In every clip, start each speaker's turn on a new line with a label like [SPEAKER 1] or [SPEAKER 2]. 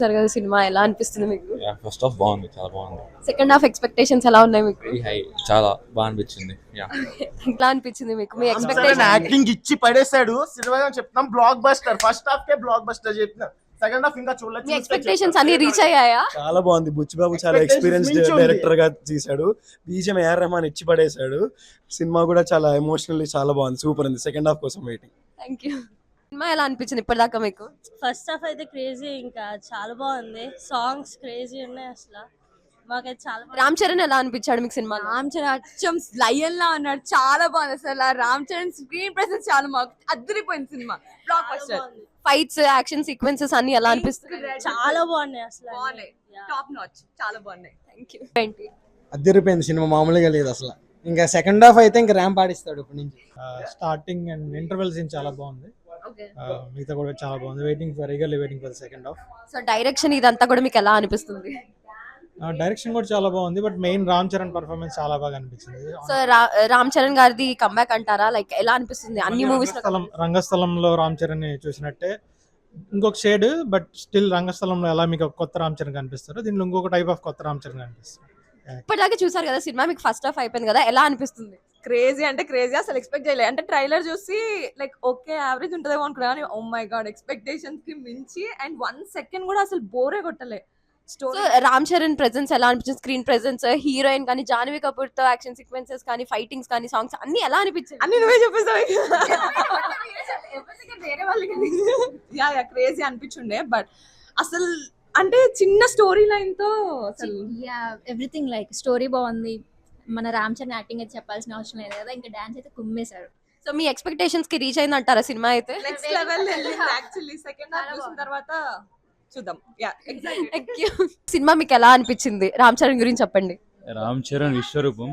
[SPEAKER 1] సరే కదా సినిమా ఎలా అనిపిస్తుంది మీకు?
[SPEAKER 2] ఫస్ట్ హాఫ్ బాగుంది, చాలా బాగుంది.
[SPEAKER 1] సెకండ్ హాఫ్ ఎక్స్పెక్టేషన్స్ ఎలా ఉన్నాయి మీకు?
[SPEAKER 2] వెరీ హై, చాలా బాగా అనిపించింది.
[SPEAKER 1] ఎలా అనిపించింది మీకు? మీ ఎక్స్పెక్టేషన్
[SPEAKER 3] యాక్టింగ్ ఇచ్చి పడేశాడు సినిమా చెప్తాం. బ్లాక్ బస్టర్, ఫస్ట్ హాఫ్ కే బ్లాక్ బస్టర్ చెప్పిన, సెకండ్ హాఫ్ ఇంకా చూడలేదు.
[SPEAKER 1] మీ ఎక్స్పెక్టేషన్స్ అన్ని రీచ్ అయ్యాయా?
[SPEAKER 4] చాలా బాగుంది. బుచ్చిబాబు చాలా ఎక్స్పీరియన్స్డ్ డైరెక్టర్ గా తీశాడు. బీజిఎం ఏఆర్ రెహమాన్ ఇచ్చి పడేశాడు. సినిమా కూడా చాలా ఎమోషనల్లీ చాలా బాగుంది, సూపర్ ఉంది. సెకండ్ హాఫ్ కోసం వెయిటింగ్.
[SPEAKER 1] Thank you. సినిమా ఎలా అనిపించింది ఇప్పటిదాకా మీకు?
[SPEAKER 5] ఫస్ట్ హాఫ్ అయితే క్రేజీ, ఇంకా చాలా బాగుంది. సాంగ్స్ క్రేజీ ఉన్నాయి అసలు. మాకైతే చాలా
[SPEAKER 1] రామ్ చరణ్ ఎలా అనిపించాడు మీకు సినిమా?
[SPEAKER 6] రామ్ చరణ్ అచ్చం లయన్ లా ఉన్నాడు, చాలా బాగుంది అసలు. రామ్ చరణ్ స్క్రీన్ ప్రెసెన్స్ చాలా మాకు అద్దరిపోయింది సినిమా. Blockbuster.
[SPEAKER 1] Fights, action sequences అన్ని ఎలా అనిపిస్తుంది?
[SPEAKER 5] చాలా బాగున్నాయి అసలు.
[SPEAKER 6] టాప్ నాచ్, చాలా బాగున్నాయి.
[SPEAKER 1] Thank you. ఏంటి
[SPEAKER 7] అద్దరిపోయింది సినిమా, మామూలుగా లేదు అసలు. ఇంకా సెకండ్ హాఫ్ అయితే ఇంకా ర్యాంప్ ఆడిస్తాడు ఇప్పటి నుంచి.
[SPEAKER 8] స్టార్టింగ్ అండ్ ఇంటర్వెల్ సీన్ చాలా బాగుంది. మిగతా కూడా చాలా బాగుంది. Waiting for second half.
[SPEAKER 1] So direction ఇదంతా కూడా మీకు ఎలా అనిపిస్తుంది?
[SPEAKER 8] డైరెక్షన్ కూడా చాలా బాగుంది, but main Ram Charan performance చాలా బాగా అనిపించింది.
[SPEAKER 1] సో రామ్ చరణ్ గారిది కంబ్యాక్ అంటారా? లైక్ ఎలా అనిపిస్తుంది అన్ని మూవీస్?
[SPEAKER 8] రంగస్థలంలో రామ్ చరణ్ ని చూసినట్టే ఇంకొక షేడ్, బట్ స్టిల్ రంగస్థలంలో ఎలా మీకు ఒక కొత్త రామ్ చరణ్ కనిపిస్తారు, దీనిలో ఇంకొక టైప్ ఆఫ్ కొత్త రామ్ చరణ్ కనిపిస్తారు.
[SPEAKER 1] ఇప్పటిదాకా చూసారు కదా సినిమా, మీకు ఫస్ట్ హాఫ్ అయిపోయింది కదా, ఎలా అనిపిస్తుంది?
[SPEAKER 6] క్రేజీ అంటే క్రేజీ, అసలు ఎక్స్పెక్ట్ చేయలేదు. అంటే ట్రైలర్ చూసి లైక్ ఓకే యావరేజ్ ఉంటుందేమో అనుకున్నా, కానీ ఓ మై గాడ్ ఎక్స్పెక్టేషన్స్ కి మించి. అండ్ 1 సెకండ్ కూడా అసలు బోరే కొట్టలే.
[SPEAKER 1] సో రామ్ చరణ్ ప్రెజెన్స్ ఎలా అనిపించింది? స్క్రీన్ ప్రెజెన్స్, హీరోయిన్ కానీ, జాన్వీ కపూర్ తో యాక్షన్ సీక్వెన్సెస్ కానీ, ఫైటింగ్స్ కానీ, సాంగ్స్ అన్ని ఎలా అనిపించింది?
[SPEAKER 6] అన్ని నువ్వే చెప్పేసావు. యా క్రేజీ అనిపించుండే, బట్ అసలు అంటే చిన్న స్టోరీ లైన్ తో అసలు
[SPEAKER 9] ఎవ్రీథింగ్ లైక్ స్టోరీ బాగుంది. మన రామ్ చరణ్ యాక్టింగ్ అయితే చెప్పాల్సిన అవసరం లేదు కదా, ఇంకా డాన్స్ అయితే కుమ్మేశారు.
[SPEAKER 1] సో మీ ఎక్స్పెక్టేషన్స్ కి రీచ్ అయింది అంటారా సినిమా అయితే?
[SPEAKER 6] Next level actually. Second half చూసిన తర్వాత చూద్దాం. Yeah
[SPEAKER 1] exactly. సినిమా మీకు ఎలా అనిపించింది? రామ్ చరణ్ గురించి చెప్పండి.
[SPEAKER 2] రామ్ చరణ్ విశ్వరూపం,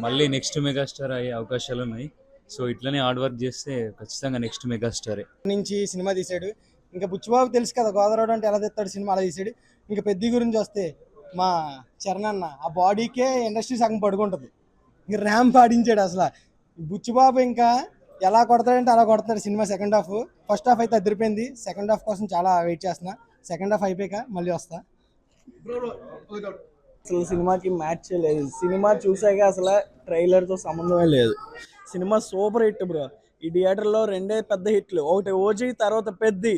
[SPEAKER 2] మళ్ళీ నెక్స్ట్ మెగాస్టార్ అయ్యే అవకాశాలు ఉన్నాయి. సో ఇట్లనే హార్డ్ వర్క్ చేస్తే ఖచ్చితంగా నెక్స్ట్ మెగాస్టారే.
[SPEAKER 7] నుంచి సినిమా తీసాడు. ఇంకా బుచ్చిబాబు తెలుసు కదా, గోదావరి అంటే ఎలా తెస్తాడు సినిమా, అలా తీసాడు. ఇంకా పెద్ద గురించి వస్తే మా చరణ్ అన్న ఆ బాడీకే ఇండస్ట్రీ సగం పడుకుంటుంది. ఇంకా ర్యాంప్ ఆడించాడు అసలు. బుచ్చిబాబు ఇంకా ఎలా కొడతాడంటే అలా కొడతాడు cinema second half. First half అయితే అదిరిపోయింది. సెకండ్ హాఫ్ కోసం చాలా వెయిట్ చేస్తున్నా. సెకండ్ హాఫ్ అయిపోయాక మళ్ళీ వస్తా.
[SPEAKER 3] అసలు సినిమాకి మ్యాచ్ లేదు. సినిమా చూసాక అసలు ట్రైలర్ తో సంబంధమే లేదు. Cinema super hit bro. ఈ థియేటర్ లో 2 పెద్ద హిట్లు, ఒకటి ఓజీ, తర్వాత పెద్ది.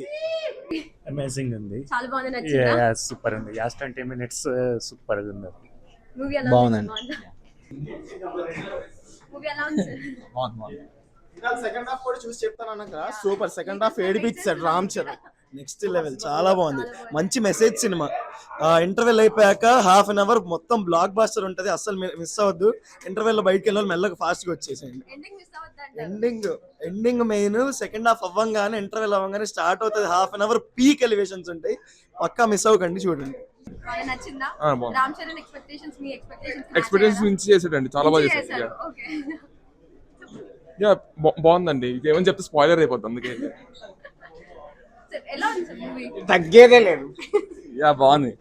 [SPEAKER 8] అమేజింగ్ ఉంది,
[SPEAKER 1] చాలా బాగుంది, నచ్చిందా?
[SPEAKER 8] సూపర్ ఉంది. లాస్ట్ 20 minutes సూపర్ ఉంది.
[SPEAKER 1] మూవీ ఎలా
[SPEAKER 7] బాగుందండి.
[SPEAKER 1] మూవీ ఎలా ఉంది?
[SPEAKER 3] సెకండ్ హాఫ్ కూడా చూసి చెప్తాను అన్నాక సూపర్. సెకండ్ హాఫ్ ఏడిపించాడు రామ్ చరణ్.
[SPEAKER 4] నెక్స్ట్ లెవెల్, చాలా బాగుంది. మంచి మెసేజ్ సినిమా. ఇంటర్వెల్ అయిపోయాక హాఫ్ అన్ అవర్ మొత్తం బ్లాక్ బాస్టర్ ఉంటుంది, అస్సలు మిస్ అవ్వద్దు. ఇంటర్వెల్ లో బయటకు వెళ్ళి మెల్లగా ఫాస్ట్ గా వచ్చేసేయండి. Ending main. సెకండ్ హాఫ్ అవ్వంగానే, ఇంటర్వెల్ అవ్వగానే స్టార్ట్ అవుతుంది. Half an hour peak elevations ఉంటాయి, పక్కా మిస్ అవ్వకండి, చూడండి.
[SPEAKER 1] నచ్చిందా? రామ్ చరణ్ ఎక్స్పెక్టేషన్స్, మీ
[SPEAKER 10] ఎక్స్పెక్టేషన్స్ మించి చేసాడండి, చాలా బాగా చేశాడు. యా బాగుందండి. ఏమని చెప్తే స్పాయిలర్ అయిపోతుంది, అందుకే.
[SPEAKER 1] ఎలా ఉంది మూవీ?
[SPEAKER 3] తగ్గేదే లేదు.
[SPEAKER 10] యా బాగుంది.